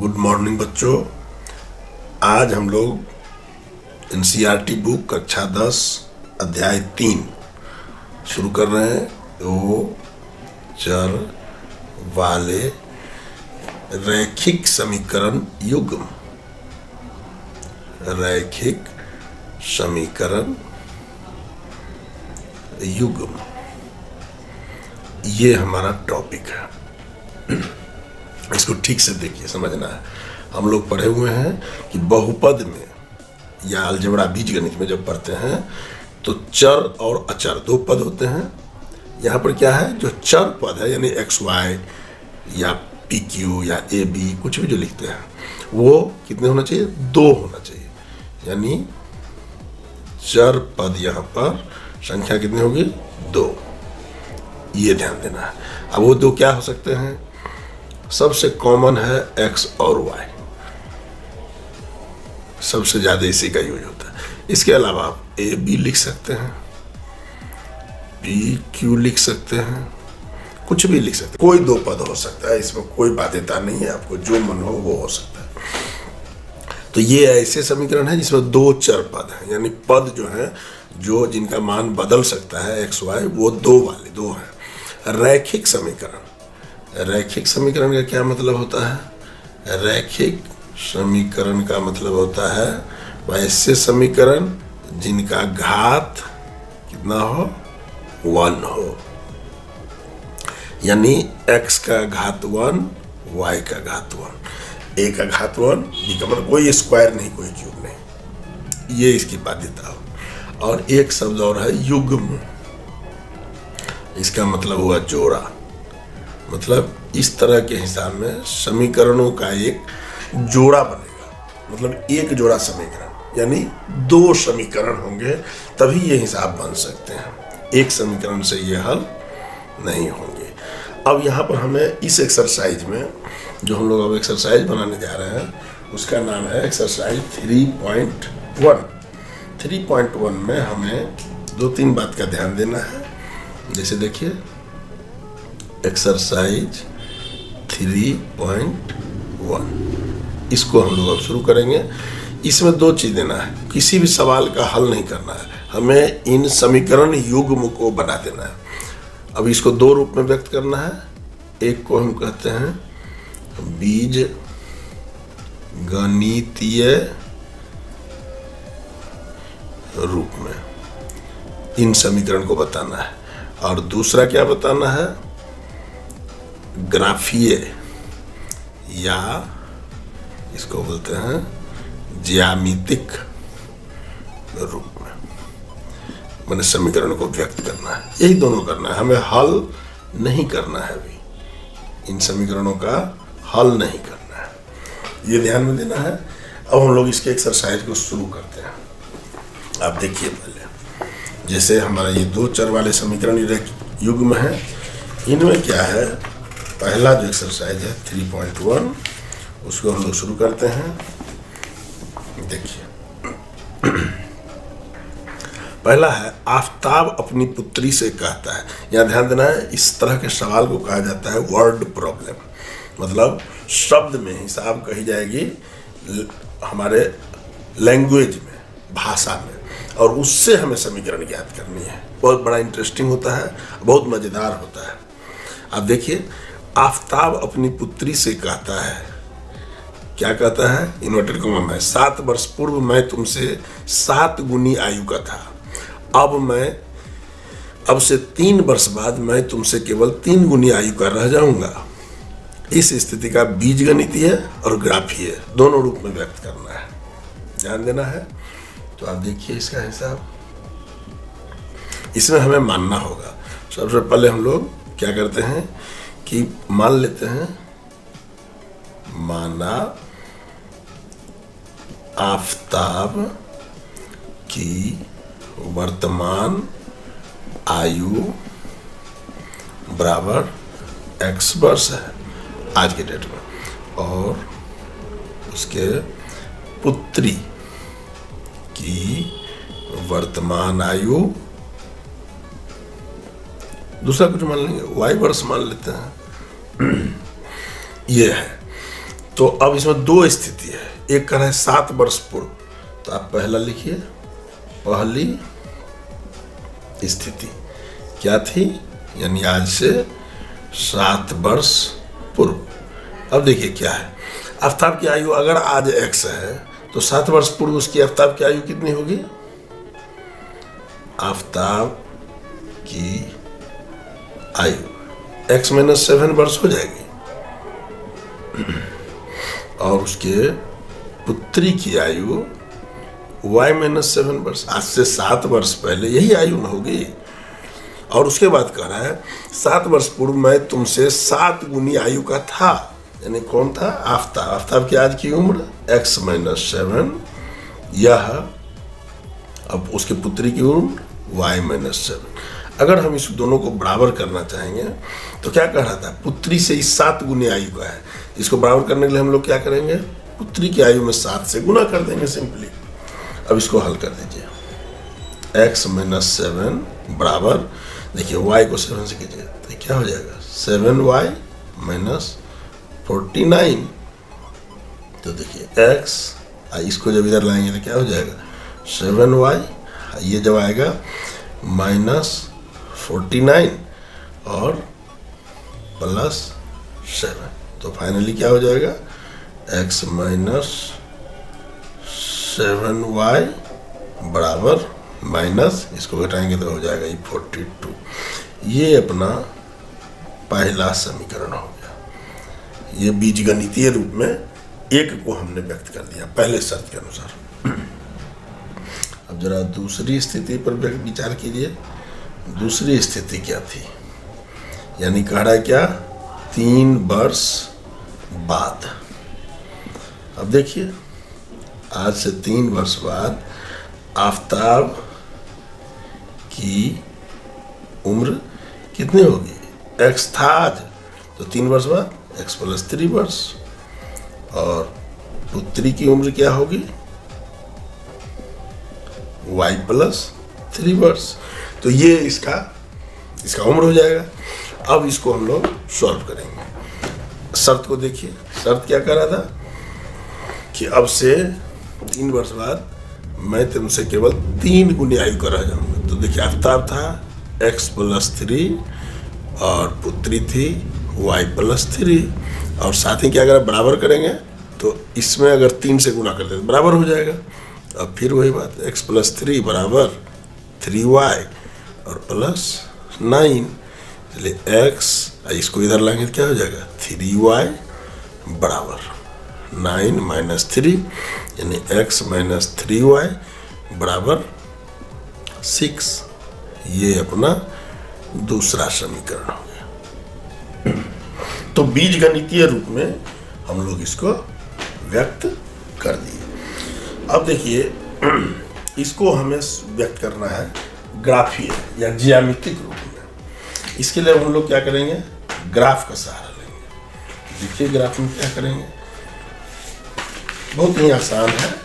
Good morning बच्चों। आज हम लोग एनसीईआरटी बुक कक्षा 10 अध्याय 3 शुरू कर रहे हैं। दो चर वाले रैखिक समीकरण युग्म। रैखिक समीकरण युग्म, ये हमारा टॉपिक है। इसको ठीक से देखिए, समझना है। हम लोग पढ़े हुए हैं कि बहुपद में या अलजेब्रा बीजगणित में जब पढ़ते हैं तो चर और अचर दो पद होते हैं। यहाँ पर क्या है, जो चर पद है यानी एक्स वाई या पी क्यू या ए बी कुछ भी जो लिखते हैं वो कितने होना चाहिए, दो होना चाहिए। यानी चर पद यहाँ पर संख्या कितनी होगी, दो। ये ध्यान देना है। अब वो दो क्या हो सकते हैं, सबसे कॉमन है x और y, सबसे ज्यादा इसी का यूज होता है। इसके अलावा आप ए बी लिख सकते हैं, पी क्यू लिख सकते हैं, कुछ भी लिख सकते हैं। कोई दो पद हो सकता है, इसमें कोई बाध्यता नहीं है, आपको जो मन हो वो हो सकता है। तो ये ऐसे समीकरण है जिसमें दो चर पद हैं, यानी पद जो है जो जिनका मान बदल सकता है एक्स वाई, वो दो वाले दो हैं। रैखिक समीकरण, रैखिक समीकरण का क्या मतलब होता है, रैखिक समीकरण का मतलब होता है वैसे समीकरण जिनका घात कितना हो, 1 हो। यानी x का घात 1, y का घात 1, a का घात 1, b का मतलब कोई स्क्वायर नहीं, कोई क्यूब नहीं, ये इसकी बाध्यता हो। और एक शब्द और है युग्म, इसका मतलब हुआ जोड़ा। मतलब इस तरह के हिसाब में समीकरणों का एक जोड़ा बनेगा, मतलब एक जोड़ा समीकरण, यानी दो समीकरण होंगे तभी ये हिसाब बन सकते हैं। एक समीकरण से ये हल नहीं होंगे। अब यहाँ पर हमें इस एक्सरसाइज में जो हम लोग अब एक्सरसाइज बनाने जा रहे हैं उसका नाम है एक्सरसाइज 3.1। 3.1 में हमें 2-3 बात का ध्यान देना है। जैसे देखिए एक्सरसाइज 3.1, इसको हम लोग अब शुरू करेंगे। इसमें दो चीज देना है, किसी भी सवाल का हल नहीं करना है, हमें इन समीकरण युग्म को बना देना है। अब इसको दो रूप में व्यक्त करना है। एक को हम कहते हैं बीज गणितीय रूप में इन समीकरण को बताना है, और दूसरा क्या बताना है, ग्राफीय या इसको बोलते हैं ज्यामितिक रूप में मैंने समीकरण को व्यक्त करना है। यही दोनों करना है, हमें हल नहीं करना है। अभी इन समीकरणों का हल नहीं करना है, ये ध्यान में देना है। अब हम लोग इसके एक्सरसाइज को शुरू करते हैं। आप देखिए पहले, जैसे हमारा ये दो चर वाले समीकरण युग्म है, इनमें क्या है, पहला जो एक्सरसाइज है 3.1 उसको हम लोग शुरू करते हैं। देखिए पहला है, आफताब अपनी पुत्री से कहता है। यहाँ ध्यान देना है, इस तरह के सवाल को कहा जाता है वर्ड प्रॉब्लम। मतलब शब्द में हिसाब कही जाएगी हमारे लैंग्वेज में, भाषा में, और उससे हमें समीकरण ज्ञात करनी है। बहुत बड़ा इंटरेस्टिंग होता है, बहुत मजेदार होता है। आप देखिए, आफताब अपनी पुत्री से कहता है, क्या कहता है, इन्वर्टेड कॉमा में, 7 वर्ष पूर्व मैं तुमसे 7 गुनी आयु का था, अब से 3 वर्ष बाद मैं तुमसे केवल 3 गुनी आयु का रह जाऊंगा। इस स्थिति का बीजगणितीय और ग्राफीय दोनों रूप में व्यक्त करना है, ध्यान देना है। तो आप देखिए इसका हिसाब, इसमें हमें मानना होगा। सबसे पहले हम लोग क्या करते हैं कि मान लेते हैं, माना आफताब की वर्तमान आयु बराबर x वर्ष है आज के डेट में, और उसके पुत्री की वर्तमान आयु, दूसरा कुछ मान लेंगे, y वर्ष मान लेते हैं, ये है। तो अब इसमें दो स्थिति है, एक कह रहा है 7 वर्ष पूर्व, तो आप पहला लिखिए, पहली स्थिति क्या थी, यानी आज से 7 वर्ष पूर्व। अब देखिए क्या है, आफ्ताब की आयु अगर आज x है तो 7 वर्ष पूर्व उसकी आफ्ताब की आयु कितनी होगी, आफ्ताब की आयु x - 7 वर्ष हो जाएगी, और उसके पुत्री की आयु y - 7 वर्ष, आज से 7 वर्ष पहले यही आयु न होगी। और उसके बाद कह रहा है 7 वर्ष पूर्व मैं तुमसे 7 गुनी आयु का था, यानी कौन था, आफ्ताब। आफ्ताब की आज की उम्र x - 7, यह अब उसके पुत्री की उम्र y - 7। अगर हम इस दोनों को बराबर करना चाहेंगे तो क्या कह रहा था, पुत्री से इस 7 गुनी आयु का है, इसको बराबर करने के लिए हम लोग क्या करेंगे, पुत्री की आयु में 7 से गुना कर देंगे सिंपली। अब इसको हल कर दीजिए, x - 7 बराबर, देखिए y को 7 से कीजिए तो क्या हो जाएगा, 7y - 49। तो देखिए x, इसको जब इधर लाएंगे तो क्या हो जाएगा, 7y, ये जब आएगा -49 और +7, तो फाइनली क्या हो जाएगा, x - 7y बराबर माइनस, इसको घटाएंगे तो हो जाएगा ये 42। ये अपना पहला समीकरण हो गया। ये बीजगणितीय रूप में एक को हमने व्यक्त कर दिया पहले शर्त के अनुसार। अब जरा दूसरी स्थिति पर विचार कीजिए। दूसरी स्थिति क्या थी, यानी कह रहा है क्या, 3 वर्ष बाद। अब देखिए, आज से 3 वर्ष बाद आफ्ताब की उम्र कितनी होगी, x था आज, तो 3 वर्ष बाद x + 3 वर्ष, और पुत्री की उम्र क्या होगी, y + 3 वर्ष। तो ये इसका उम्र हो जाएगा। अब इसको हम लोग सॉल्व करेंगे। शर्त को देखिए, शर्त क्या कर रहा था कि अब से 3 वर्ष बाद मैं तुमसे केवल 3 गुनी आयु का रह जाऊंगा। तो देखिए, आफ्ताब था x + 3 और पुत्री थी y + 3, और साथ ही क्या अगर बराबर करेंगे तो इसमें अगर 3 से गुना कर दे तो बराबर हो जाएगा। अब फिर वही बात, x + 3 बराबर 3y और +9, इसलिए x, इसको इधर लाएंगे तो क्या हो जाएगा, 3y बराबर 9 - 3, यानी x - 3y बराबर 6। ये अपना दूसरा समीकरण हो गया। तो बीजगणितीय रूप में हम लोग इसको व्यक्त कर दिए। अब देखिए, इसको हमें व्यक्त करना है ग्राफीय या ज्यामितिक रूप में। इसके लिए हम लोग क्या करेंगे, ग्राफ का सहारा लेंगे। देखिए ग्राफ में क्या करेंगे, बहुत ही आसान है,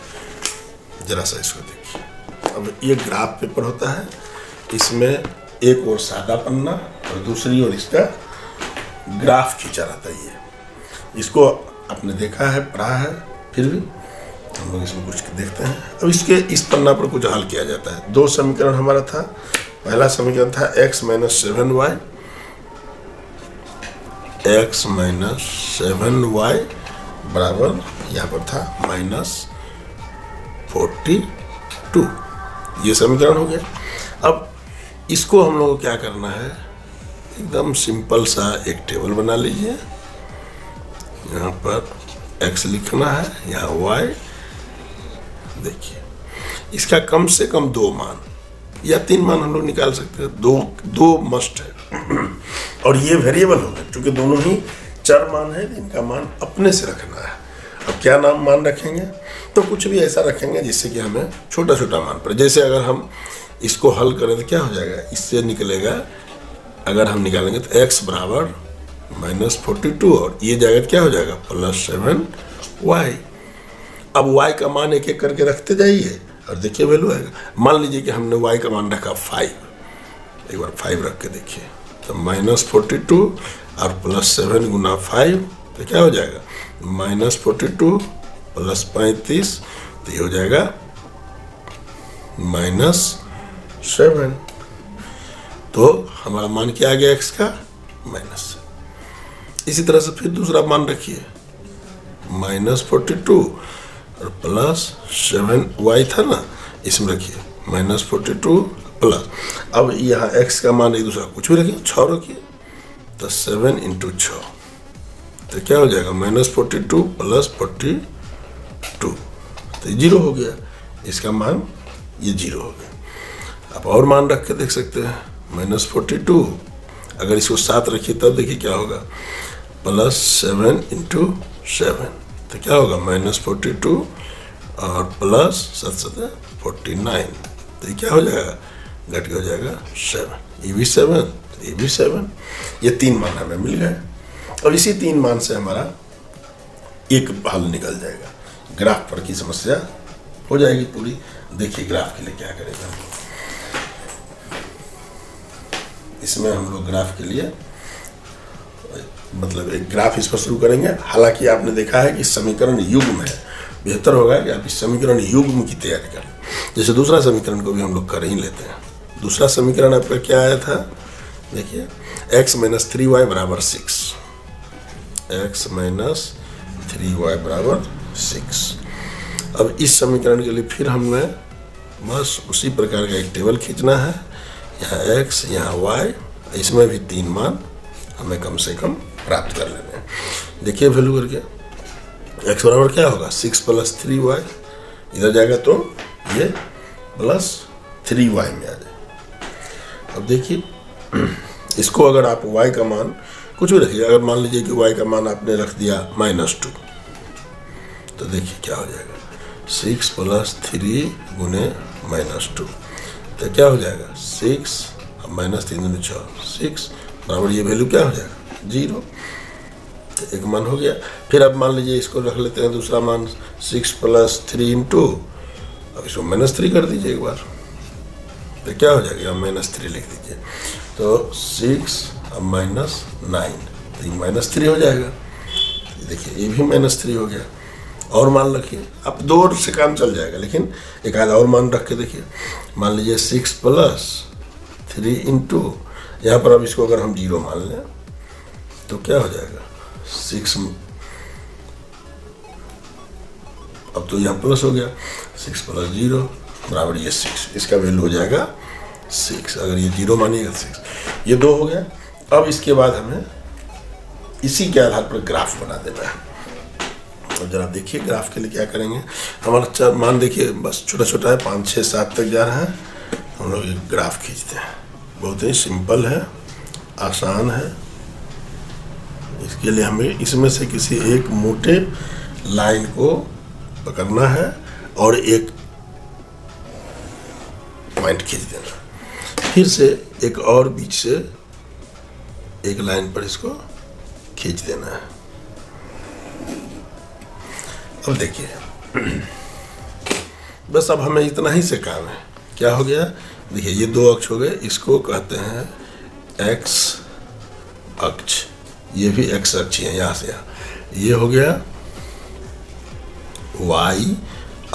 जरा सा इसको देखिए। अब ये ग्राफ पेपर होता है, इसमें एक और सादा पन्ना और दूसरी ओर इसका ग्राफ खींचा रहता है। ये इसको आपने देखा है, पढ़ा है, फिर भी हम लोग इसमें कुछ देखते हैं। अब इसके इस पन्ना पर कुछ हल किया जाता है। 2 समीकरण हमारा था। पहला समीकरण था x - 7y, x - 7y बराबर, यहाँ पर था -42। ये समीकरण हो गया। अब इसको हम लोग को क्या करना है, एकदम सिंपल सा एक टेबल बना लीजिए। यहाँ पर x लिखना है, यहाँ y। देखिए, इसका कम से कम 2 मान या 3 मान हम लोग निकाल सकते हैं। दो मस्ट है। और ये वेरिएबल होगा, क्योंकि दोनों ही चर मान है, इनका मान अपने से रखना है। अब क्या मान रखेंगे, तो कुछ भी ऐसा रखेंगे जिससे कि हमें छोटा छोटा मान पड़े। जैसे अगर हम इसको हल करें तो क्या हो जाएगा, इससे निकलेगा, अगर हम निकालेंगे तो x बराबर -42, और ये जाएगा क्या हो जाएगा, +7y। अब y का मान एक एक करके रखते जाइए और देखिए वैल्यू आएगा। मान लीजिए कि हमने y का मान रखा 5, एक बार 5 रख के देखिए, तो -42 और +7 × 5 तो क्या हो जाएगा -42 प्लस 35, तो ये हो जाएगा -7। तो हमारा मान क्या आ गया x का माइनस। इसी तरह से फिर दूसरा मान रखिए -42 और प्लस 7y था ना, इसमें रखिए -42 प्लस, अब यहाँ x का मान एक दूसरा कुछ भी रखिए 6 रखिए, तो 7 × 6, तो क्या हो जाएगा -42 प्लस 42, तो 0 हो गया, इसका मान ये 0 हो गया। आप और मान रख के देख सकते हैं -42, अगर इसको 7 रखिए तब देखिए क्या होगा, प्लस 7 × 7, तो क्या होगा -42 और प्लस 7 49, तो ये क्या हो जाएगा, घट के हो जाएगा 7, ये भी 7, ये भी 7, ये 3 मान हमें मिल गए। और इसी 3 मान से हमारा एक हल निकल जाएगा, ग्राफ पर की समस्या हो जाएगी पूरी। देखिए ग्राफ के लिए क्या करेगा, इसमें हम लोग ग्राफ के लिए मतलब एक ग्राफ इस पर शुरू करेंगे। हालांकि आपने देखा है कि समीकरण युग्म है, बेहतर होगा कि आप इस समीकरण युग्म की तैयारी करें। जैसे दूसरा समीकरण को भी हम लोग कर ही लेते हैं। दूसरा समीकरण आपका क्या आया था, देखिए x - 3y = 6, x - 3y = 6। अब इस समीकरण के लिए फिर हमें बस उसी प्रकार का एक टेबल खींचना है, यहाँ x यहाँ y, इसमें भी 3 मान हमें कम से कम प्राप्त कर लेने हैं। देखिए वैल्यू करके x बराबर क्या होगा 6 + 3y, इधर जाएगा तो ये प्लस 3y में आ जाए। अब देखिए इसको अगर आप y का मान कुछ भी रखिए, अगर मान लीजिए कि y का मान आपने रख दिया -2, तो देखिए क्या हो जाएगा 6 + 3 × -2, तो क्या हो जाएगा 6 -3 × 6, 6 बराबर ये वैल्यू क्या हो जाएगा 0, तो एक मान हो गया। फिर अब मान लीजिए इसको रख लेते हैं दूसरा मान 6 + 3 × अब इसको -3 कर दीजिए एक बार, तो क्या हो जाएगा -3 लिख दीजिए, तो 6 अब -9, तो ये -3 हो जाएगा। देखिए ये भी -3 हो गया। और मान रखिए, अब 2 से काम चल जाएगा, लेकिन एक आधा और मान रख के देखिए, मान लीजिए 6 + 3 × यहाँ पर अब इसको अगर हम 0 मान लें तो क्या हो जाएगा 6, अब तो यहाँ प्लस हो गया, 6 + 0 बराबर ये 6, इसका वैल्यू हो जाएगा 6, अगर ये 0 मानिएगा 6, ये 2 हो गया। अब इसके बाद हमें इसी के आधार पर ग्राफ बना देना है। अब जरा देखिए ग्राफ के लिए क्या करेंगे, हमारा मान देखिए बस छोटा छोटा है, 5 6 7 तक जा रहा है, हम लोग एक ग्राफ खींचते हैं। बहुत ही सिंपल है, आसान है। इसके लिए हमें इसमें से किसी एक मोटे लाइन को पकड़ना है और एक पॉइंट खींच देना, फिर से एक और बीच से एक लाइन पर इसको खींच देना है। अब देखिए बस अब हमें इतना ही से काम है। क्या हो गया, देखिए ये 2 अक्ष हो गए, इसको कहते हैं x अक्ष, ये भी x अक्ष है, यहाँ से यहाँ, ये हो गया y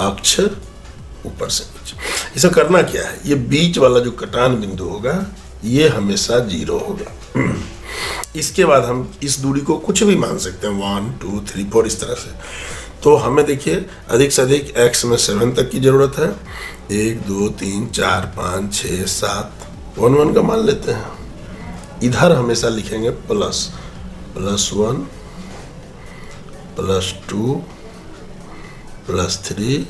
अक्ष ऊपर से नीचे। इसे करना क्या है, ये बीच वाला जो कटान बिंदु होगा ये हमेशा 0 होगा। इसके बाद हम इस दूरी को कुछ भी मान सकते हैं, 1 2 3 4 इस तरह से। तो हमें देखिए अधिक से अधिक x में 7 तक की जरूरत है, 1 2 3 4 5 6 7, 1 1 का मान लेते हैं। इधर हमेशा लिखेंगे प्लस, +1 +2 +3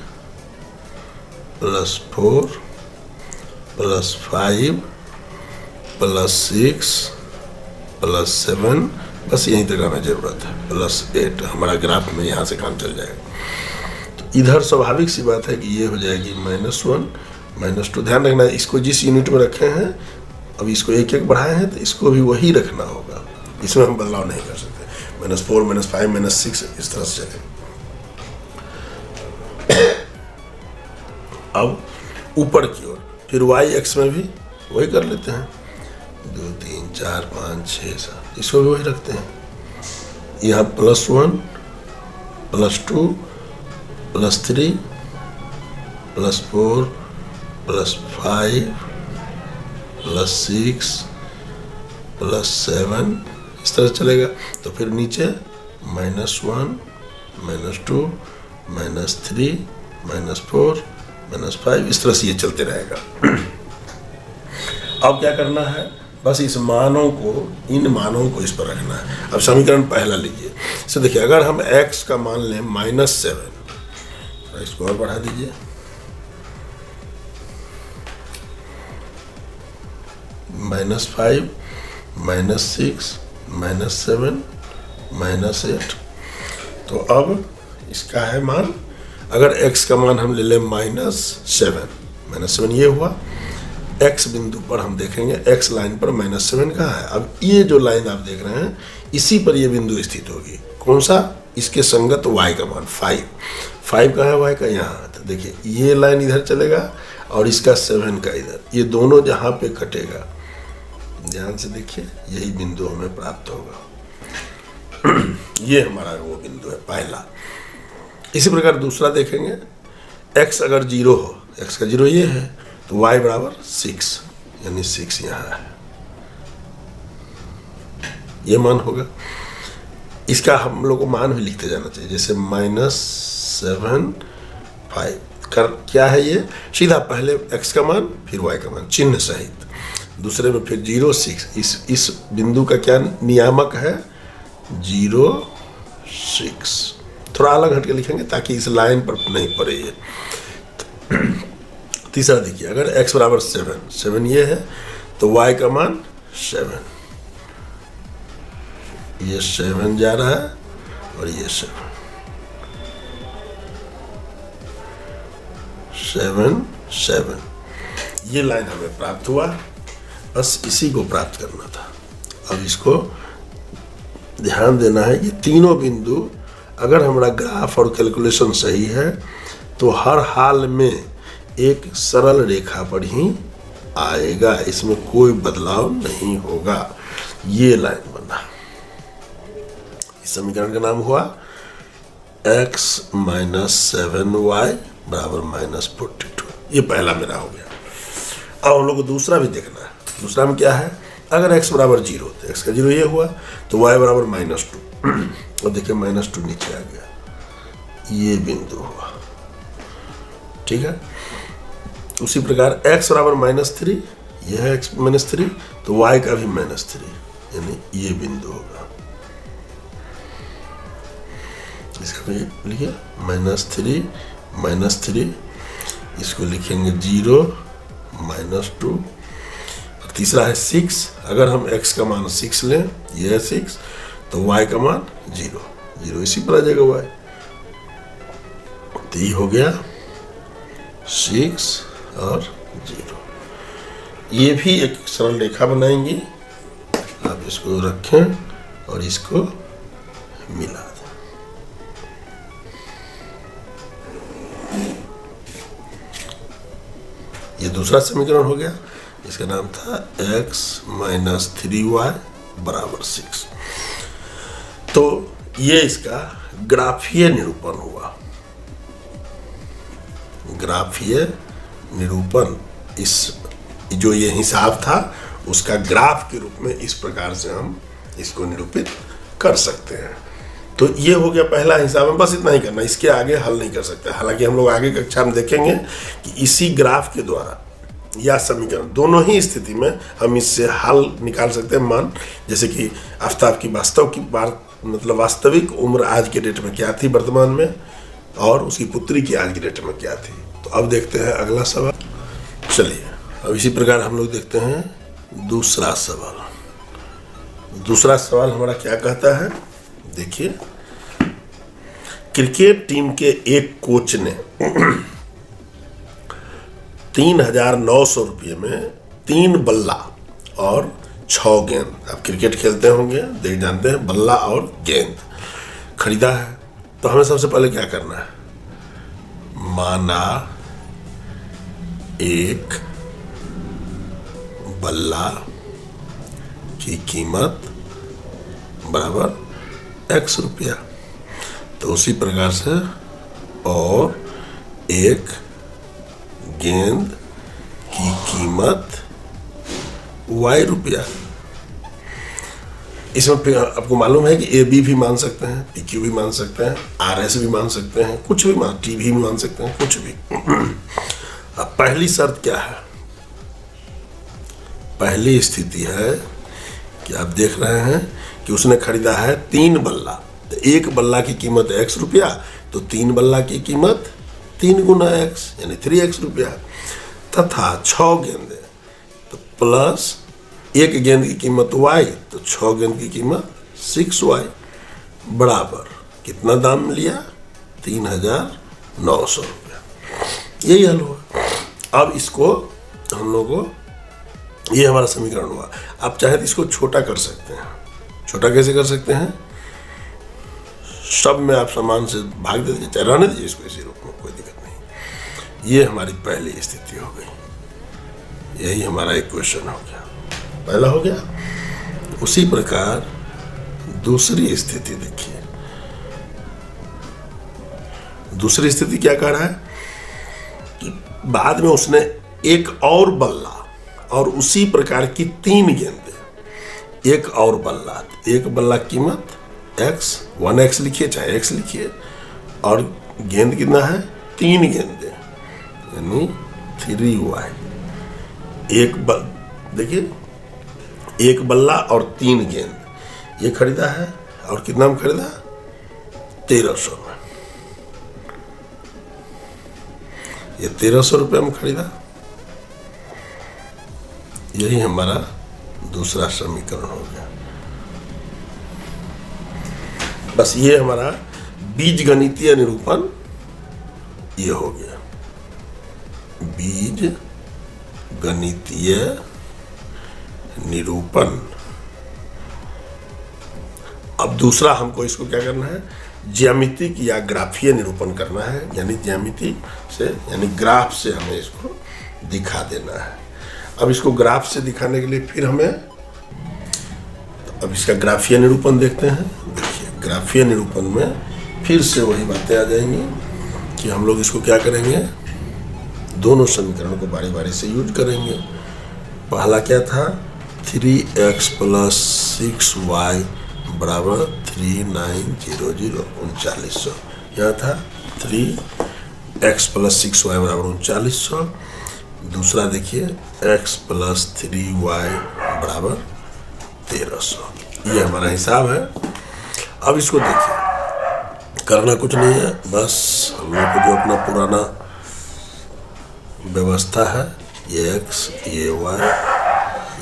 +4 +5 +6 +7, बस यहीं तक हमें ज़रूरत है, +8 हमारा ग्राफ में यहाँ से काम चल जाएगा। तो इधर स्वाभाविक सी बात है कि ये हो जाएगी -1 -2। ध्यान रखना इसको जिस यूनिट में रखे हैं, अब इसको एक एक बढ़ाए हैं तो इसको भी वही रखना होगा, इसमें हम बदलाव नहीं कर सकते। -4 -5 -6 इस तरह से चलेगा। अब ऊपर की ओर फिर y x में भी वही कर लेते हैं, 2 3 4 5 6 7, इसको भी वही रखते हैं। यहाँ +1 +2 +3 +4 +5 +6 +7 इस तरह चलेगा। तो फिर नीचे -1 -2 -3 -4 -5 इस तरह से ये चलते रहेगा। अब क्या करना है, बस इस मानों को, इन मानों को इस पर रखना है। अब समीकरण पहला लीजिए। तो देखिए, अगर हम x का मान लें -7, तो इसको और बढ़ा दीजिए, -5 -6 -7 -8। तो अब इसका है मान, अगर x का मान हम ले लें -7 ये हुआ। x बिंदु पर हम देखेंगे, x लाइन पर -7 कहाँ है। अब ये जो लाइन आप देख रहे हैं, इसी पर ये बिंदु स्थित होगी। कौन सा? इसके संगत y का मान 5 कहाँ है, y का यहाँ। तो देखिए, ये लाइन इधर चलेगा और इसका 7 का इधर, ये दोनों जहाँ पे कटेगा, ध्यान से देखिए, यही बिंदु हमें प्राप्त होगा। ये हमारा वो बिंदु है पहला। इसी प्रकार दूसरा देखेंगे, x अगर 0 हो, x का 0 ये है, तो y बराबर 6, यानी 6 यहाँ है, ये मान होगा। इसका हम लोग को मान भी लिखते जाना चाहिए, जैसे -7 5 कर क्या है ये, सीधा पहले x का मान फिर y का मान चिन्ह सहित, दूसरे में फिर 0 6। इस बिंदु का क्या नियामक है, 0 6। थोड़ा अलग हटके लिखेंगे ताकि इस लाइन पर नहीं पड़े ये। तीसरा देखिए, अगर x बराबर 7 ये है, तो y का मान 7, ये 7 जा रहा है और ये 7 ये लाइन हमें प्राप्त हुआ। बस इसी को प्राप्त करना था। अब इसको ध्यान देना है कि तीनों बिंदु, अगर हमारा ग्राफ और कैलकुलेशन सही है, तो हर हाल में एक सरल रेखा पर ही आएगा, इसमें कोई बदलाव नहीं होगा। ये लाइन बना, इस समीकरण का नाम हुआ x - 7y = -42। ये पहला मेरा हो गया। अब हम लोग को दूसरा भी देखना है। दूसरा में क्या है, अगर x बराबर 0, तो x का 0 ये हुआ, तो y बराबर -2। और देखिए, -2 नीचे आ गया, ये बिंदु हुआ, ठीक है। उसी प्रकार x बराबर -3, यह है x -3, तो y का भी -3, यानी ये बिंदु होगा। इसका भी लिखिए -3 इसको लिखेंगे 0 -2। और तीसरा है 6, अगर हम x का मान 6 लें, यह है 6, तो y का मान 0 इसी पर आ जाएगा y। तो ये हो गया 6 और 0। ये भी एक सरल रेखा बनाएंगे। आप इसको रखें और इसको मिला दें। ये दूसरा समीकरण हो गया, इसका नाम था x - 3y = 6। तो ये इसका ग्राफीय निरूपण हुआ। ग्राफीय निरूपण, इस जो ये हिसाब था उसका ग्राफ के रूप में इस प्रकार से हम इसको निरूपित कर सकते हैं। तो ये हो गया पहला हिसाब में, बस इतना ही करना, इसके आगे हल नहीं कर सकते। हालांकि हम लोग आगे कक्षा में देखेंगे कि इसी ग्राफ के द्वारा या समीकरण, दोनों ही स्थिति में हम इससे हल निकाल सकते हैं मान। जैसे कि आफ्ताब की वास्तविक उम्र आज के डेट में क्या थी वर्तमान में, और उसकी पुत्री की आज की डेट में क्या थी। तो अब देखते हैं अगला सवाल। चलिए, अब इसी प्रकार हम लोग देखते हैं दूसरा सवाल। दूसरा सवाल हमारा क्या कहता है, देखिए, क्रिकेट टीम के एक कोच ने 3,900 रुपये में 3 बल्ला और 6 गेंद, आप क्रिकेट खेलते होंगे, देख जानते हैं, बल्ला और गेंद खरीदा है। तो हमें सबसे पहले क्या करना है, माना एक बल्ला की कीमत बराबर x रुपया। तो उसी प्रकार से और एक गेंद की कीमत y रुपया। इसमें फिर आपको मालूम है कि ए बी भी मान सकते हैं, पी क्यू भी मान सकते हैं, आर एस भी मान सकते हैं, कुछ भी मान, टी भी मान सकते हैं, कुछ भी। अब पहली शर्त क्या है? पहली स्थिति है कि आप देख रहे हैं कि उसने खरीदा है 3 बल्ला, तो एक बल्ला की कीमत x रुपया, तो 3 बल्ला की कीमत 3 गुना x यानी 3x रुपया, तथा 6 गेंदे, तो प्लस एक गेंद की कीमत y, तो 6 गेंद की कीमत 6y बराबर कितना दाम लिया? 3,900 रुपया। यही हल हुआ। अब इसको हम लोगों को, ये हमारा समीकरण हुआ। आप चाहे तो इसको छोटा कर सकते हैं। छोटा कैसे कर सकते हैं? सब में आप समान से भाग दे दीजिए, चाहे रहने दीजिए इसको इसी रूप में, कोई दिक्कत नहीं। ये हमारी पहली स्थिति हो गई। यही हमारा इक्वेशन हो गया, पहला हो गया। उसी प्रकार दूसरी स्थिति देखिए। दूसरी स्थिति क्या कह रहा है कि बाद में उसने एक और बल्ला और उसी प्रकार की 3 गेंदें, एक और बल्ला, एक बल्ला कीमत x, 1x लिखिए चाहे x लिखिए, और गेंद कितना है? 3 गेंदें यानी 3y। देखिए, एक बल्ला और 3 गेंद ये खरीदा है, और कितना में खरीदा? 1300 में। ये 1300 रुपये में खरीदा। यही हमारा दूसरा समीकरण हो गया। बस ये हमारा बीजगणितीय निरूपण ये हो गया, बीज गणितीय निरूपण। अब दूसरा हमको इसको क्या करना है? ज्यामितिक या ग्राफीय निरूपण करना है, यानी ज्यामिति से यानी ग्राफ से हमें इसको दिखा देना है। अब इसको ग्राफ से दिखाने के लिए फिर हमें, अब इसका ग्राफीय निरूपण देखते हैं। देखिए, ग्राफीय निरूपण में फिर से वही बातें आ जाएंगी कि हम लोग इसको क्या करेंगे? दोनों समीकरण को बारी बारी से यूज करेंगे। पहला क्या था? 3x + 6y बराबर 3900 3900। यहाँ था 3x + 6y बराबर 3900। दूसरा देखिए, x + 3y बराबर 1300। ये हमारा हिसाब है। अब इसको देखिए, करना कुछ नहीं है, बस हम लोग को जो अपना पुराना व्यवस्था है, ये x ये y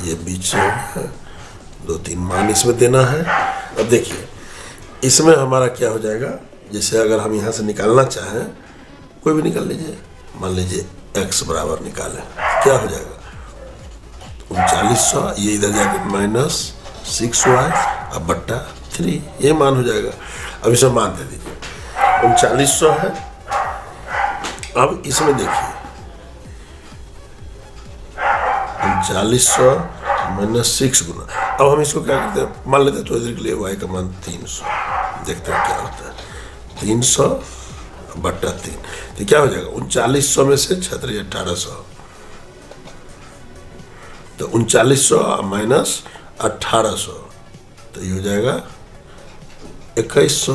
ये बीच में है, 2-3 मान इसमें देना है। अब देखिए, इसमें हमारा क्या हो जाएगा? जैसे अगर हम यहाँ से निकालना चाहें, कोई भी निकाल लीजिए, मान लीजिए x बराबर निकालें, क्या हो जाएगा? 3900, ये इधर जाके -6y अब बट्टा 3, ये मान हो जाएगा। अब इसमें मान दे दीजिए, 3900 है। अब इसमें देखिए, 3900 - 6 गुना। अब हम इसको क्या करते हैं? मान लेते हैं थोड़ी देर के लिए y का मान 300, देखते हैं क्या होता है। 300 बट्टा 3, तो क्या हो जाएगा? 3900 में से 1800, तो 3900 - 1800, तो ये हो जाएगा 2100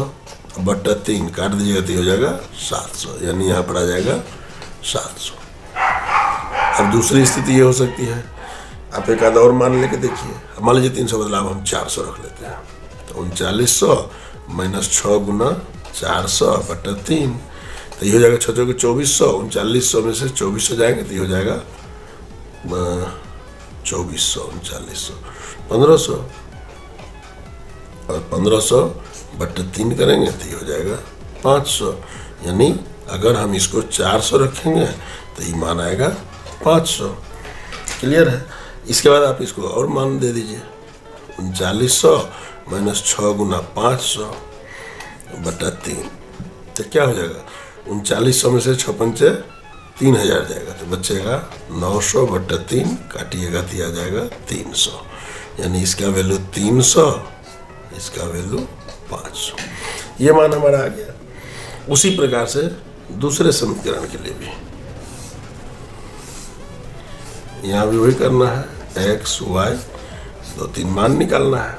बट्टा 3 काट दीजिएगा तो ये हो जाएगा 700, यानी यहाँ पर आ जाएगा 700। अब दूसरी स्थिति ये हो सकती है, आप एक आधा और मान लेके देखिए। मान लीजिए 300 बदला हम 400 रख लेते हैं, तो 3900 - 6 गुना 400 बट्टा 3, तो ये हो जाएगा 6 के 2400। 3900 में से 2400 जाएंगे तो ये हो जाएगा 2400, 3900 1500, और 1500 बट्टा 3 करेंगे तो ये हो जाएगा 500। यानी अगर हम इसको 400 रखेंगे तो ये मान आएगा 500। क्लियर है? इसके बाद आप इसको और मान दे दीजिए, 3900 - 6 गुना 500 बट्टा 3, तो क्या हो जाएगा? 3900 में से 6 पंचे 3000 जाएगा, तो बचेगा 900 बट्टा 3, काटिएगा तो आ जाएगा 300। यानी इसका वैल्यू 300, इसका वैल्यू 500। ये मान हमारा आ गया। उसी प्रकार से दूसरे समीकरण के लिए भी यहाँ भी वही करना है, x y 2-3 मान निकालना है।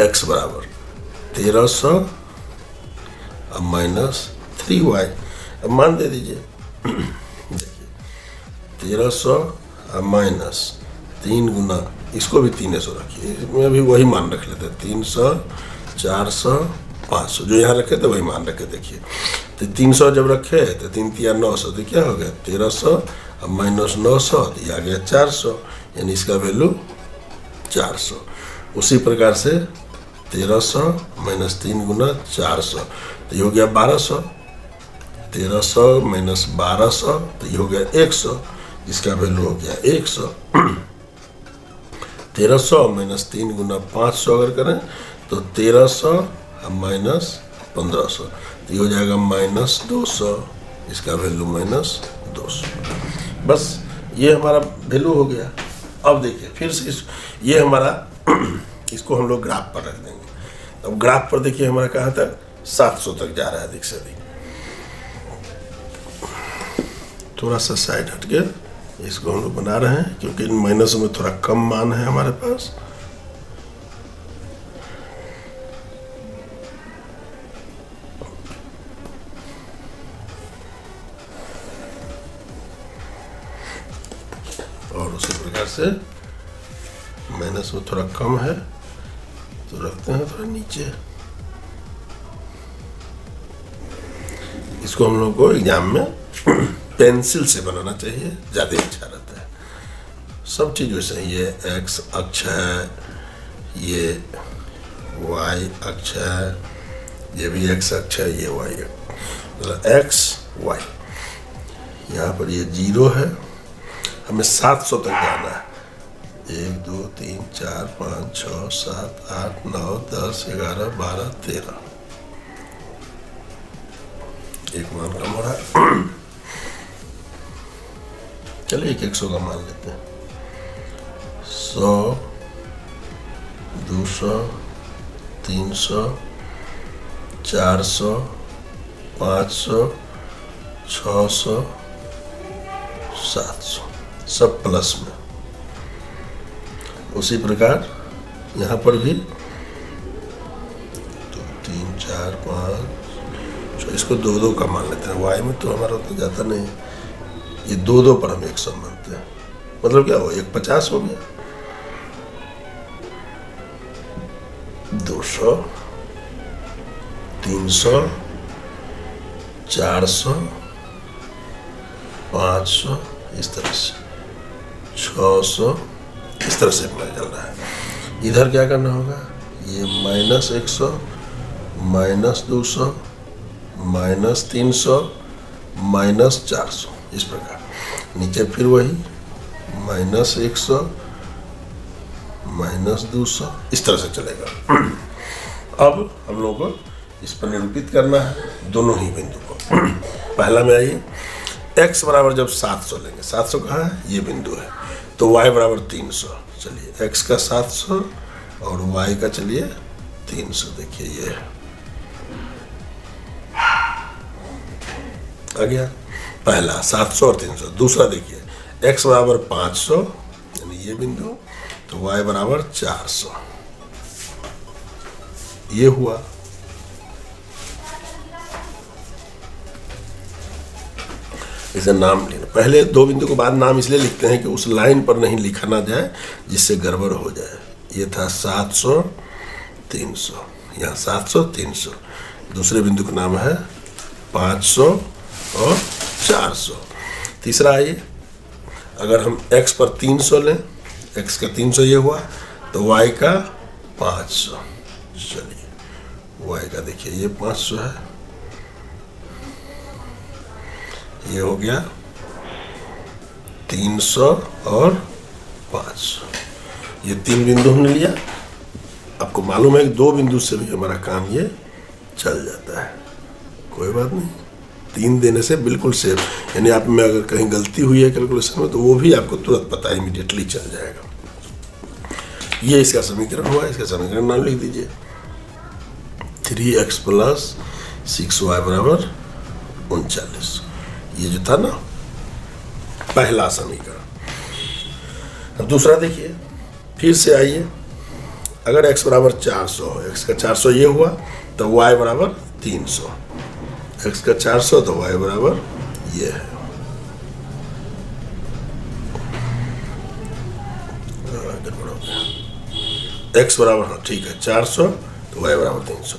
x बराबर 1300 अब माइनस 3y, अब मान दे दीजिए। देखिए 1300 अब माइनस 3 गुना, इसको भी 300 रखिए, इसमें भी वही मान रख लेते हैं, 300 400 500, जो यहाँ रखे थे वही मान रखे। देखिए तो 300 जब रखे तो 3 3 900, तो क्या हो गया 1300 अब माइनस 900, तो ये आ गया 400, यानी इसका वैल्यू 400। उसी प्रकार से 1300 माइनस 3 गुना 400, तो ये हो गया 1200। 1300 माइनस 1200, तो ये हो गया 100, इसका वैल्यू हो गया 100। 1300 माइनस 3 गुना 500 अगर करें तो 1300 अब माइनस 1500, तो ये हो जाएगा माइनस 200, इसका वैल्यू माइनस 200। बस ये हमारा वैल्यू हो गया। अब देखिए फिर से ये हमारा इसको हम लोग ग्राफ पर रख देंगे। अब ग्राफ पर देखिए हमारा कहाँ तक 700 तक जा रहा है अधिक से अधिक। थोड़ा सा साइड हट के इसको हम लोग बना रहे हैं क्योंकि इन माइनस में थोड़ा कम मान है हमारे पास। और उसी प्रकार से माइनस में थोड़ा कम है तो रखते हैं थोड़ा नीचे। इसको हम लोग को एग्जाम में पेंसिल से बनाना चाहिए, ज़्यादा अच्छा रहता है। सब चीज़ वैसे ये एक्स अक्ष है, ये वाई अक्ष है, ये भी एक्स अक्ष है, ये वाई मतलब एक्स वाई। यहाँ पर ये 0 है, हमें 700 तक जाना है। 1 2 3 4 5 6 7 8 9 10 11 12 13, एक मान कम हो रहा है। चलिए 100 का मान लेते हैं। 100 200 300 400 500 600 700, सब प्लस में। उसी प्रकार यहाँ पर भी 2 3 4 5 6, इसको 2 2 का मान लेते हैं। वाई में तो हमारा उतना जाता नहीं, ये 2 2 पर हम 100 मानते हैं। मतलब क्या हो 150 हो गया। 200 300 400 500, इस तरह से 600, इस तरह से अपना चल रहा है। इधर क्या करना होगा, ये माइनस 100 माइनस 200 माइनस 300 माइनस 400, इस प्रकार। नीचे फिर वही माइनस 100 माइनस 200, इस तरह से चलेगा। अब हम लोग को इस पर निरूपित करना है दोनों ही बिंदु को। पहला में आइए, x बराबर जब 700 लेंगे, 700 कहाँ है, ये बिंदु है, तो y बराबर 300। चलिए x का 700 और y का चलिए 300। देखिए ये आ गया पहला 700 और 300। दूसरा देखिए x बराबर 500 यानी ये बिंदु, तो y बराबर 400, ये हुआ। इसे नाम लेना, पहले 2 बिंदु के बाद नाम इसलिए लिखते हैं कि उस लाइन पर नहीं लिखा ना जाए जिससे गड़बड़ हो जाए। ये था 700 300, यहाँ 700 300। दूसरे बिंदु का नाम है 500 और 400। तीसरा आइए, अगर हम x पर 300 लें, x का 300 ये हुआ, तो y का 500। चलिए y का देखिए ये 500 है, ये हो गया 300 और 500। ये 3 बिंदु हमने लिया। आपको मालूम है कि 2 बिंदु से भी हमारा काम ये चल जाता है, कोई बात नहीं। 3 देने से बिल्कुल सेफ, यानी आप में अगर कहीं गलती हुई है कैलकुलेशन में तो वो भी आपको तुरंत पता इमीडिएटली चल जाएगा। ये इसका समीकरण हुआ, इसका समीकरण नाम लिख दीजिए। 3x प्लस 6y बराबर 39। ये जो था ना पहला समीकरण। अब दूसरा देखिए, फिर से आइए, अगर x बराबर 400 हो, x का 400 ये हुआ तो y बराबर 300, x का 400 तो y बराबर ये है। x बराबर, हाँ ठीक है, 400 तो y बराबर 300।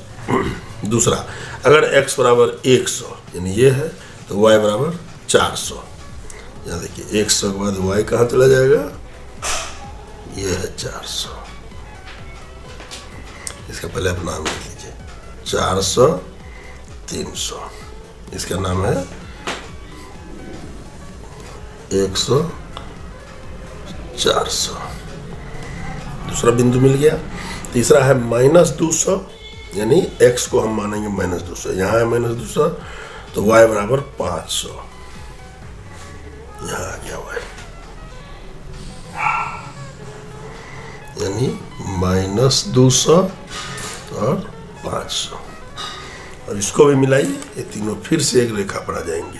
दूसरा, अगर x बराबर 100 यानी ये है तो y बराबर 400। यहाँ देखिए 100 के बाद y कहाँ चला जाएगा, ये है 400। इसका पहले आप नाम लिख लीजिए, 400 300, इसका नाम है 100 400। दूसरा बिंदु मिल गया। तीसरा है -200, यानी x को हम मानेंगे -200, यहाँ है -200 तो y बराबर 500, यहाँ आ गया y, यानी -200 और 500। और इसको भी मिलाइए, ये तीनों फिर से एक रेखा पर आ जाएंगे।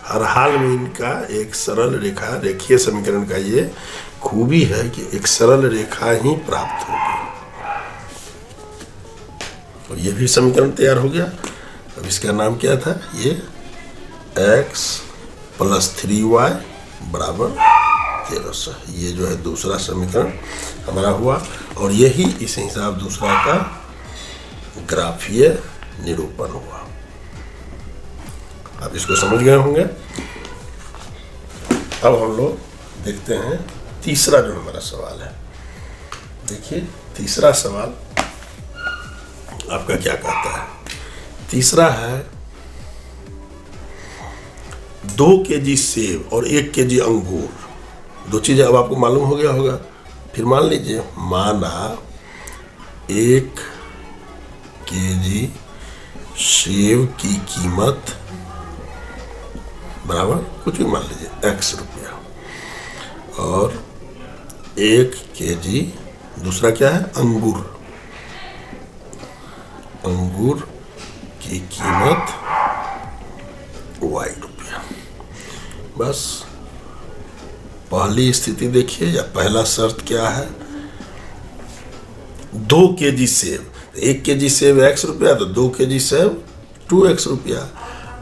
हर हाल में इनका एक सरल रेखा, रेखीय समीकरण का ये खूबी है कि एक सरल रेखा ही प्राप्त होगी। और ये भी समीकरण तैयार हो गया। अब इसका नाम क्या था, ये x प्लस 3y बराबर 1300। ये जो है दूसरा समीकरण हमारा हुआ, और यही इस हिसाब दूसरा का ग्राफीय निरूपण हुआ। आप इसको समझ गए होंगे। अब हम लोग देखते हैं तीसरा जो हमारा सवाल है। देखिए तीसरा सवाल आपका क्या कहता है। तीसरा है 2 kg सेब और 1 kg अंगूर, दो चीजें अब आपको मालूम हो गया होगा। फिर मान लीजिए, माना 1 kg सेब की कीमत बराबर कुछ भी मान लीजिए x रुपया, और 1 kg दूसरा क्या है, अंगूर, अंगूर की कीमत y रुपया। बस पहली स्थिति देखिए, या पहला शर्त क्या है, 2 kg सेब, 1 kg सेब x रुपया तो 2 kg सेब 2x रुपया,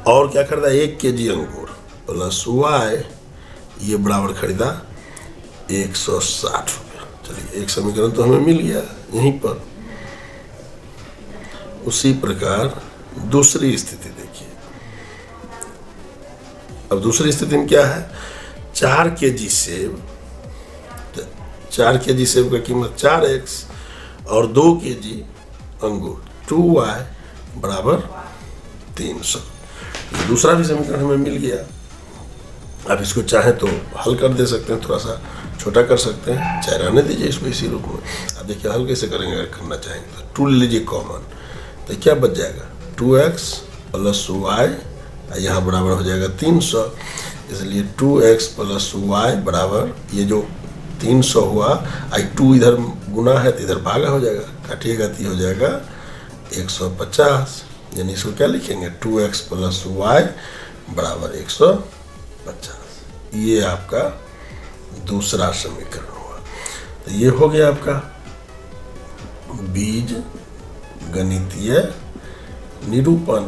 और क्या खरीदा 1 kg अंगूर प्लस y, ये बराबर खरीदा 160 रुपया। चलिए एक समीकरण तो हमें मिल गया यहीं पर। उसी प्रकार दूसरी स्थिति देखिए। अब दूसरी स्थिति में क्या है, 4 kg सेब, 4 kg सेब का कीमत 4x और 2 kg अंगूर 2y बराबर 300। दूसरा भी समीकरण हमें मिल गया। आप इसको चाहे तो हल कर दे सकते हैं, थोड़ा सा छोटा कर सकते हैं, चाहे रहने दीजिए इसको इसी रूप में। आप देखिए हल कैसे करेंगे, अगर करना चाहेंगे तो 2 ले लीजिए कॉमन, तो क्या बच जाएगा 2x प्लस y, यहाँ बराबर हो जाएगा 300। इसलिए 2x प्लस y बराबर, ये जो 300 हुआ, आई 2 इधर गुना है तो इधर भागा हो जाएगा, काटिएगा तो हो जाएगा 150। यानी इसको क्या लिखेंगे, 2x प्लस y बराबर 150। ये आपका दूसरा समीकरण हुआ। तो ये हो गया आपका बीज गणितीय निरूपण।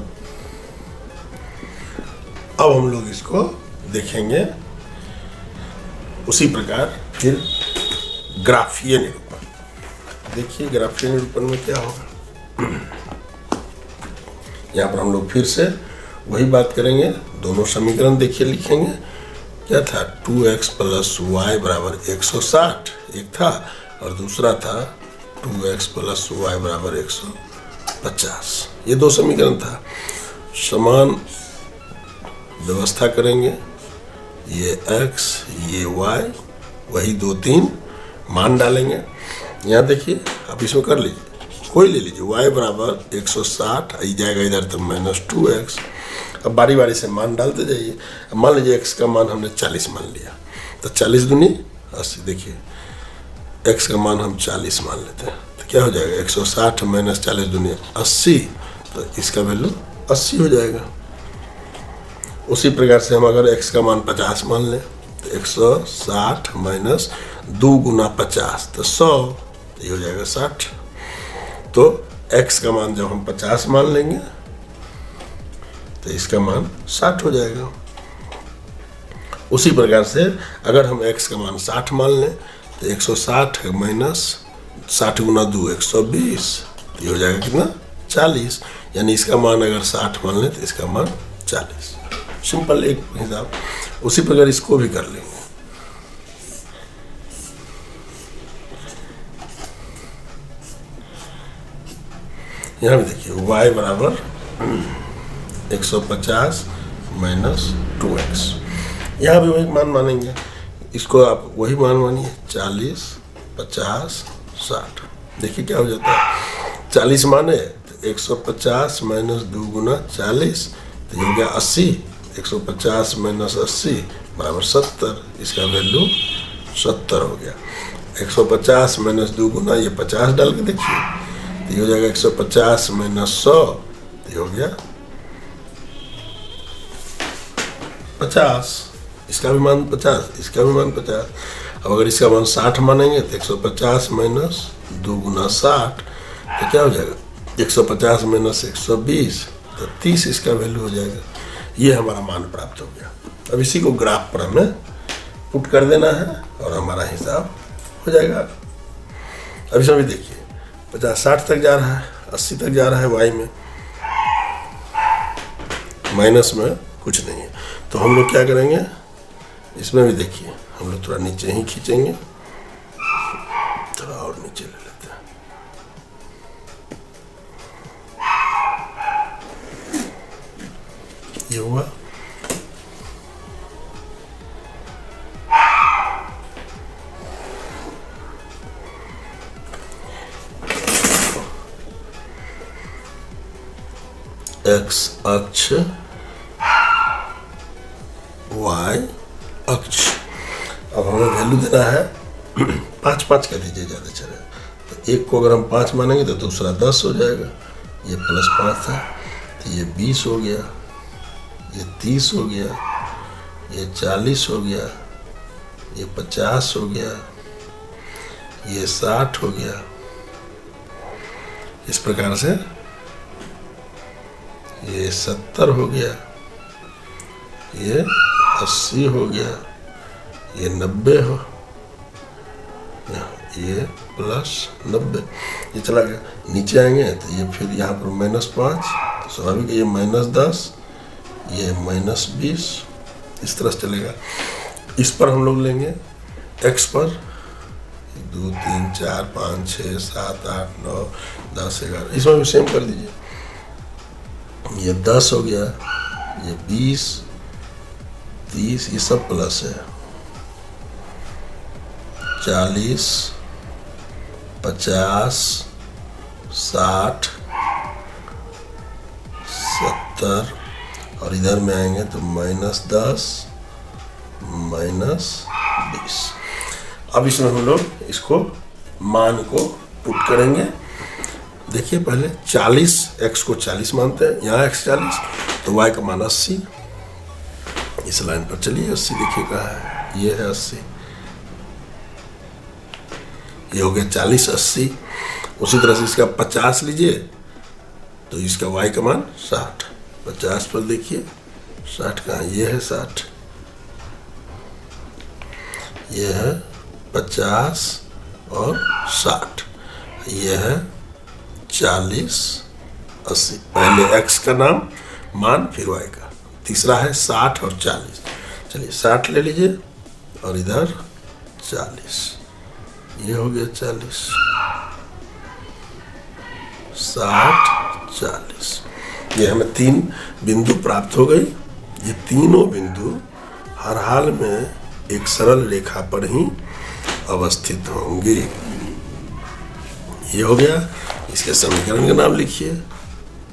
अब हम लोग इसको देखेंगे उसी प्रकार फिर ग्राफीय निरूपण। देखिए ग्राफीय निरूपण में क्या होगा, यहाँ पर हम लोग फिर से वही बात करेंगे। दोनों समीकरण देखिए लिखेंगे, क्या था 2x प्लस y बराबर 160 एक था, और दूसरा था 2x प्लस y बराबर 150। ये दो समीकरण था। समान व्यवस्था करेंगे, ये x ये y, वही 2-3 मान डालेंगे। यहाँ देखिए आप इसमें कर लीजिए, कोई ले लीजिए, y बराबर 160 आई जाएगा इधर तो -2x। अब बारी बारी से मान डालते जाइए। अब मान लीजिए x का मान हमने 40 मान लिया, तो 40 दूनी 80। देखिए x का मान हम 40 मान लेते हैं, तो क्या हो जाएगा 160 माइनस 40 दुनिया 80, तो इसका वैल्यू 80 हो जाएगा। उसी प्रकार से हम अगर x का मान 50 मान लें तो 160 माइनस 2 गुना 50 तो 100, ये हो जाएगा 60। तो x का मान जब हम 50 मान लेंगे तो इसका मान 60 हो जाएगा। उसी प्रकार से अगर हम x का मान 60 मान लें तो 160 माइनस 60 गुना 2 120, तो ये हो जाएगा कितना 40। यानी इसका मान अगर 60 मान लें तो इसका मान 40। सिंपल एक हिसाब। उसी प्रकार इसको भी कर लेंगे। यहाँ भी देखिए y बराबर 150 माइनस 2x, यहाँ भी वही मान मानेंगे। इसको आप वही मान मानिए 40 50 60। देखिए क्या हो जाता है, 40 माने तो 150 माइनस 2 गुना 40, तो ये हो गया 80। 150 माइनस 80 बराबर 70, इसका वैल्यू 70 हो गया। 150 माइनस 2 गुना ये 50 डाल के देखिए, तो ये हो जाएगा 150 माइनस 100, तो ये हो गया 50। इसका भी मान 50, इसका भी मान 50। अब अगर इसका मान 60 मानेंगे तो 150 माइनस 2 गुना 60, तो क्या हो जाएगा 150 माइनस 120, तो 30 इसका वैल्यू हो जाएगा। ये हमारा मान प्राप्त हो गया। अब इसी को ग्राफ पर हमें पुट कर देना है और हमारा हिसाब हो जाएगा। अब इसमें भी देखिए 50 60 तक जा रहा है, 80 तक जा रहा है, y में माइनस में कुछ नहीं है। तो हम लोग क्या करेंगे, इसमें भी देखिए हम लोग थोड़ा नीचे ही खींचेंगे, थोड़ा और नीचे ले लेते हैं। ये हुआ। x अक्ष y अक्ष। अब हमें वैल्यू देना है 5 5 कर दीजिए, ज़्यादा चले। तो एक को अगर हम 5 मानेंगे तो दूसरा 10 हो जाएगा, ये +5 था, तो ये 20 हो गया, ये 30 हो गया, ये 40 हो गया, ये 50 हो गया, ये 60 हो गया। इस प्रकार से ये 70 हो गया, ये 80 हो गया, ये 90 हो, ये +90, ये चला गया। नीचे आएंगे तो ये फिर यहाँ पर -5, तो स्वाभाविक ये -10, ये -20, इस तरह से चलेगा। इस पर हम लोग लेंगे x पर 2 3 4 5 6 7 8 9 10 11, इसमें भी सेम कर दीजिए। ये 10 हो गया, ये 20 30, ये सब प्लस है, 40 50 60 70, और इधर में आएंगे तो -10 -20। अब इसमें हम लोग इसको मान को पुट करेंगे। देखिए पहले 40, x को 40 मानते हैं, यहाँ x 40, तो y का मान 80। इस लाइन पर चलिए 80 देखिए कहाँ है, ये है 80, ये हो गया 40 80। उसी तरह से इसका 50 लीजिए तो इसका y का मान 60। 50 पर देखिए 60 कहाँ, ये है 60, ये है 50 और 60, ये है 40 80। पहले x का नाम मान फिर y का, तीसरा है 60 और 40। चलिए 60 ले लीजिए और इधर 40, ये हो गया 40 60 40। ये हमें 3 बिंदु प्राप्त हो गई। ये तीनों बिंदु हर हाल में एक सरल रेखा पर ही अवस्थित होंगे। ये हो गया। इसके समीकरण का नाम लिखिए,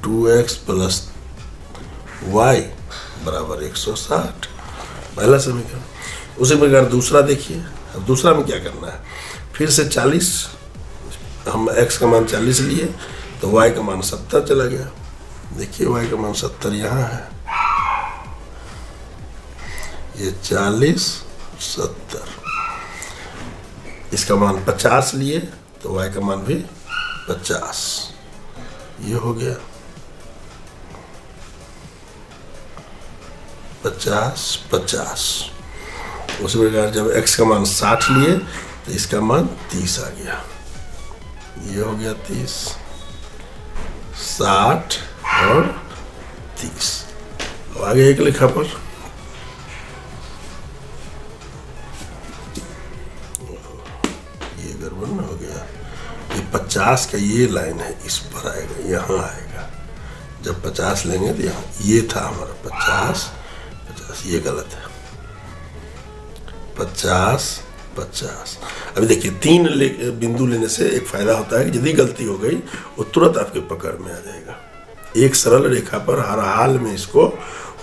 2x + y बराबर 160, पहला समीकरण। उसी प्रकार दूसरा देखिए। अब दूसरा में क्या करना है, फिर से 40 हम x का मान 40 लिए तो y का मान 70 चला गया। देखिए y का मान 70 यहाँ है, ये 40 70, इसका मान 50 लिए तो y का मान भी 50, ये हो गया 50 50। उसी प्रकार जब x का मान 60 लिए तो इसका मान 30 आ गया, ये हो गया 30, 60 और 30। अब आगे एक लिखा पर ये गड़बड़ ना हो गया, ये 50 का ये लाइन है, इस पर आएगा, यहाँ आएगा। जब 50 लेंगे तो यहाँ ये था हमारा 50 50, ये गलत है 50 50। अभी देखिए 3 बिंदु लेने से एक फायदा होता है कि यदि गलती हो गई वो तुरंत आपके पकड़ में आ जाएगा। एक सरल रेखा पर हर हाल में इसको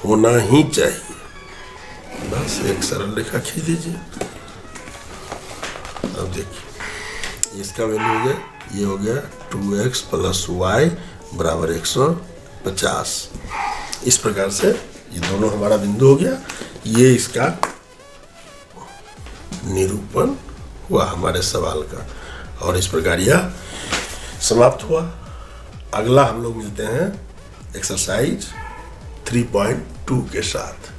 होना ही चाहिए। बस एक सरल रेखा खींच दीजिए। अब देखिए इसका वैल्यू हो गया, ये हो गया 2x प्लस y बराबर 150। इस प्रकार से ये दोनों हमारा बिंदु हो गया। ये इसका निरूपण हुआ हमारे सवाल का, और इस प्रकार यह समाप्त हुआ। अगला हम लोग मिलते हैं एक्सरसाइज 3.2 के साथ।